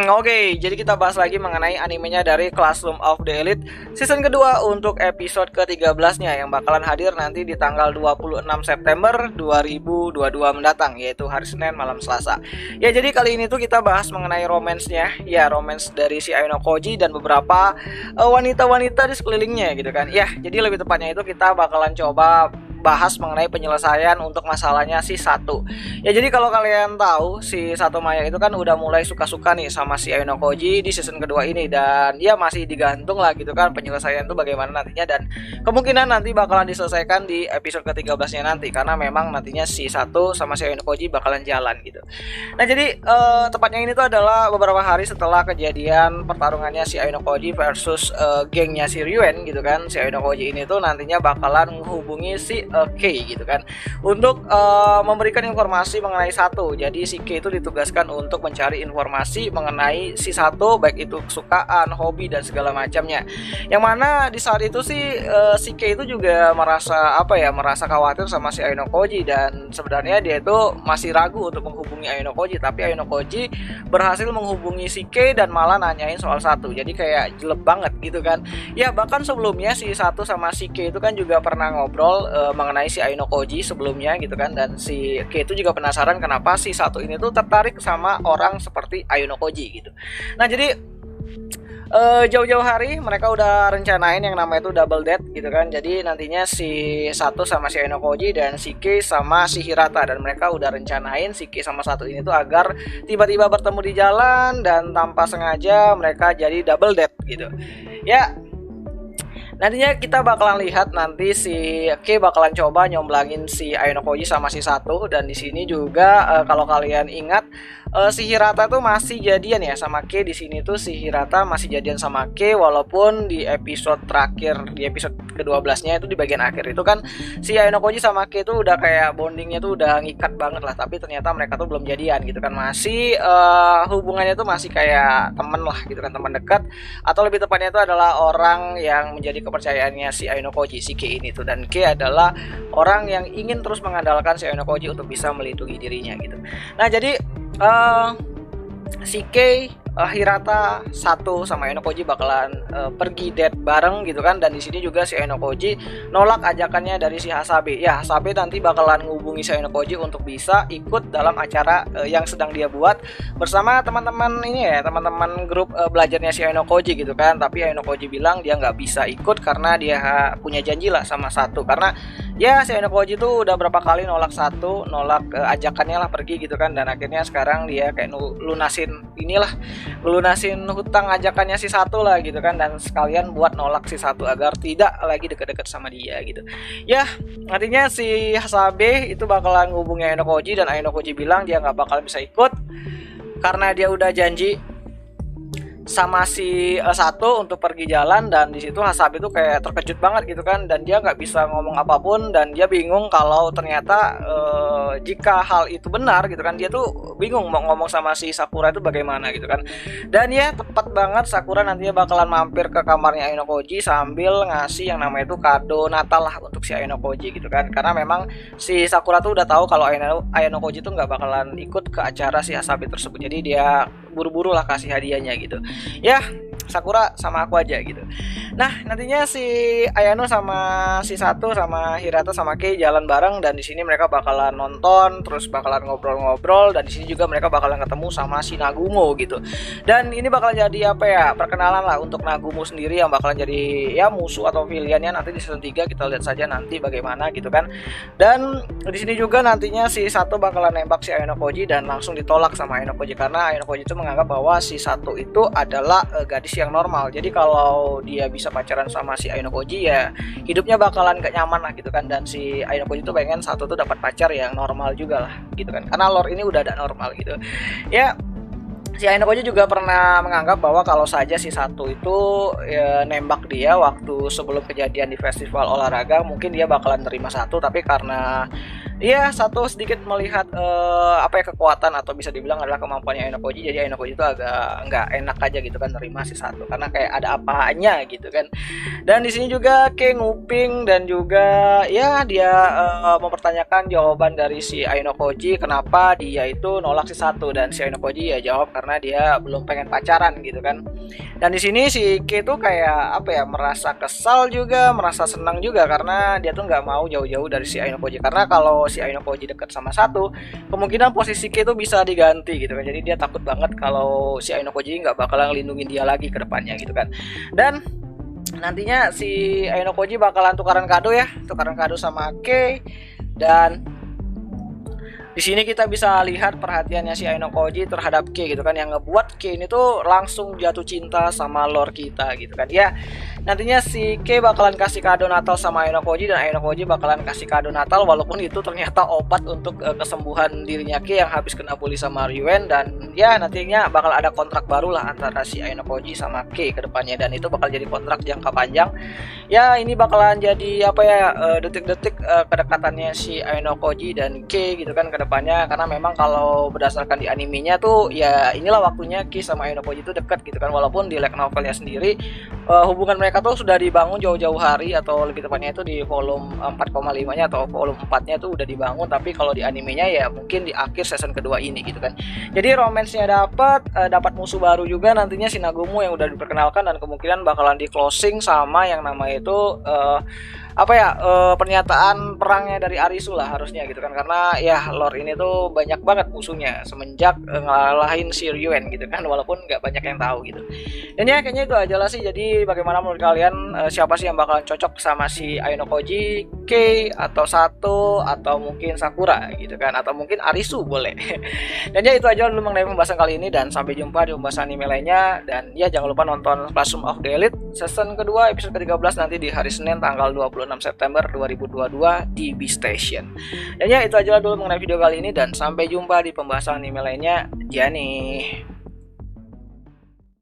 Oke, jadi kita bahas lagi mengenai animenya dari Classroom of the Elite season kedua untuk episode ke-13-nya yang bakalan hadir nanti di tanggal 26 September 2022 mendatang, yaitu hari Senin malam Selasa. Ya, jadi kali ini tuh kita bahas mengenai romance-nya, ya romance dari si Ayano Koji dan beberapa wanita-wanita di sekelilingnya gitu kan. Ya, jadi lebih tepatnya itu kita bakalan coba bahas mengenai penyelesaian untuk masalahnya si Satu. Ya jadi kalau kalian tahu si Satu Maya itu kan udah mulai suka-suka nih sama si Ayano Koji di season kedua ini, dan ya masih digantung lah gitu kan penyelesaian itu bagaimana nantinya, dan kemungkinan nanti bakalan diselesaikan di episode ke-13-nya nanti karena memang nantinya si Satu sama si Ayano Koji bakalan jalan gitu. Nah jadi tepatnya ini tuh adalah beberapa hari setelah kejadian pertarungannya si Ayano Koji versus gengnya si Ryuen gitu kan. Si Ayano Koji ini tuh nantinya bakalan menghubungi si Kei gitu kan untuk memberikan informasi mengenai Satu. Jadi si Kei itu ditugaskan untuk mencari informasi mengenai si Satu, baik itu kesukaan, hobi dan segala macamnya. Yang mana di saat itu sih si Kei itu juga merasa merasa khawatir sama si Ayano Koji, dan sebenarnya dia itu masih ragu untuk menghubungi Ayano Koji, tapi Ayano Koji berhasil menghubungi si Kei dan malah nanyain soal Satu. Jadi kayak jelek banget gitu kan. Ya bahkan sebelumnya si Satu sama si Kei itu kan juga pernah ngobrol mengenai si Ayano Koji sebelumnya gitu kan, dan si Kei itu juga penasaran kenapa si Satu ini tuh tertarik sama orang seperti Ayano Koji gitu. Nah jadi jauh-jauh hari mereka udah rencanain yang namanya itu double date gitu kan. Jadi nantinya si Satu sama si Ayano Koji dan si Kei sama si Hirata, dan mereka udah rencanain si Kei sama Satu ini tuh agar tiba-tiba bertemu di jalan dan tanpa sengaja mereka jadi double date gitu. Ya nantinya kita bakalan lihat nanti si Kei bakalan coba nyomblangin si Ayano Koji sama si Satu, dan di sini juga kalau kalian ingat si Hirata tuh masih jadian ya sama Kei. Di sini tuh si Hirata masih jadian sama Kei, walaupun di episode terakhir, di episode ke-12-nya itu di bagian akhir itu kan si Ayano Koji sama Kei tuh udah kayak bondingnya tuh udah ngikat banget lah, tapi ternyata mereka tuh belum jadian gitu kan. Masih hubungannya tuh masih kayak temen lah gitu kan, teman dekat, atau lebih tepatnya itu adalah orang yang menjadi kepercayaannya si Ayano Koji, si Kei ini tuh. Dan Kei adalah orang yang ingin terus mengandalkan si Ayano Koji untuk bisa melindungi dirinya gitu. Nah jadi si Kei, Hirata, Satu sama Ayano Koji bakalan pergi date bareng gitu kan. Dan di sini juga si Ayano Koji nolak ajakannya dari si Hasabe. Ya Hasabe nanti bakalan ngubungi si Ayano Koji untuk bisa ikut dalam acara yang sedang dia buat bersama teman-teman ini ya, teman-teman grup belajarnya si Ayano Koji gitu kan. Tapi Ayano Koji bilang dia nggak bisa ikut karena dia punya janji lah sama Satu, karena ya si Ayano Koji tuh udah berapa kali nolak Satu, nolak ajakannya lah pergi gitu kan. Dan akhirnya sekarang dia kayak lunasin hutang ajakannya si Satu lah gitu kan, dan sekalian buat nolak si Satu agar tidak lagi deket-deket sama dia gitu. Ya artinya si Hasabe itu bakalan ngubungi Ayano Koji, dan Ayano Koji bilang dia nggak bakal bisa ikut karena dia udah janji sama si Satu untuk pergi jalan. Dan di situ Hasabe itu kayak terkejut banget gitu kan, dan dia nggak bisa ngomong apapun, dan dia bingung kalau ternyata jika hal itu benar gitu kan, dia tuh bingung mau ngomong sama si Sakura itu bagaimana gitu kan. Dan ya tepat banget Sakura nantinya bakalan mampir ke kamarnya Ayano Koji sambil ngasih yang namanya itu kado Natal lah untuk si Ayano Koji gitu kan, karena memang si Sakura tuh udah tahu kalau Ayano Koji tuh nggak bakalan ikut ke acara si Hasabe tersebut, jadi dia buru-buru lah kasih hadiahnya gitu. Ya Sakura sama aku aja gitu. Nah nantinya si Ayano sama si Satu sama Hirata sama Kei jalan bareng, dan di sini mereka bakalan nonton, terus bakalan ngobrol-ngobrol, dan di sini juga mereka bakalan ketemu sama si Nagumo gitu. Dan ini bakalan jadi perkenalan lah untuk Nagumo sendiri yang bakalan jadi ya musuh atau villainnya nanti di season 3. Kita lihat saja nanti bagaimana gitu kan. Dan di sini juga nantinya si Satu bakalan nembak si Ayano Koji, dan langsung ditolak sama Ayano Koji karena Ayano Koji itu menganggap bahwa si Satu itu adalah gadis yang normal. Jadi kalau dia bisa pacaran sama si Ayano Koji ya hidupnya bakalan gak nyaman lah gitu kan. Dan si Ayano Koji itu pengen Satu tuh dapat pacar yang normal juga lah gitu kan, karena lore ini udah ada normal gitu ya. Si Ayano Koji juga pernah menganggap bahwa kalau saja si Satu itu nembak dia waktu sebelum kejadian di festival olahraga, mungkin dia bakalan terima Satu, tapi karena Iya, satu sedikit melihat apa ya, kekuatan atau bisa dibilang adalah kemampuannya Aino Koji. Jadi Aino Koji itu agak nggak enak aja gitu kan nerima si satu karena kayak ada apanya gitu kan. Dan di sini juga Kei nguping dan juga ya dia mempertanyakan jawaban dari si Aino Koji kenapa dia itu nolak si satu, dan si Aino Koji ya jawab karena dia belum pengen pacaran gitu kan. Dan di sini si Kei tuh kayak apa ya, merasa kesal juga, merasa senang juga karena dia tuh nggak mau jauh-jauh dari si Aino Koji, karena kalau si Aino Koji deket sama satu, kemungkinan posisi Kei tuh bisa diganti gitu kan. Jadi dia takut banget kalau si Aino Koji nggak bakalan ngelindungin dia lagi ke depannya gitu kan. Dan nantinya si Aino Koji bakalan tukaran kado sama Kei. Dan di sini kita bisa lihat perhatiannya si Aino Koji terhadap Kei gitu kan, yang ngebuat Kei ini tuh langsung jatuh cinta sama lore kita gitu kan. Ya, nantinya si Kei bakalan kasih kado Natal sama Aino Koji, dan Aino Koji bakalan kasih kado Natal walaupun itu ternyata obat untuk kesembuhan dirinya Kei yang habis kena bully sama Ryuen. Dan ya nantinya bakal ada kontrak baru lah antara si Aino Koji sama Kei ke depannya, dan itu bakal jadi kontrak jangka panjang. Ya, ini bakalan jadi apa ya, detik-detik kedekatannya si Aino Koji dan Kei gitu kan ke depannya, karena memang kalau berdasarkan di animenya tuh ya inilah waktunya Kei sama Aino Koji itu dekat gitu kan, walaupun di light novelnya sendiri hubungan mereka tuh sudah dibangun jauh-jauh hari, atau lebih tepatnya itu di volume 4,5 nya atau volume 4 nya tuh udah dibangun, tapi kalau di animenya ya mungkin di akhir season kedua ini gitu kan. Jadi romansnya dapat musuh baru juga nantinya, si Nagumo yang udah diperkenalkan, dan kemungkinan bakalan di closing sama yang namanya itu apa ya, pernyataan perangnya dari Arisu lah harusnya gitu kan, karena ya lore ini tuh banyak banget musuhnya semenjak ngalahin si Ryuen gitu kan, walaupun nggak banyak yang tahu gitu. Dan ya kayaknya itu aja lah sih. Jadi bagaimana menurut kalian, siapa sih yang bakalan cocok sama si Aino Koji, Kei, atau Sato, atau mungkin Sakura gitu kan, atau mungkin Arisu boleh. Dan ya itu aja dulu mengenai pembahasan kali ini, dan sampai jumpa di pembahasan anime lainnya. Dan ya jangan lupa nonton Classroom of the Elite season kedua episode ke-13 nanti di hari Senin tanggal 26 September 2022 di B Station. Dan ya itu aja dulu mengenai video kali ini, dan sampai jumpa di pembahasan anime lainnya. Jani.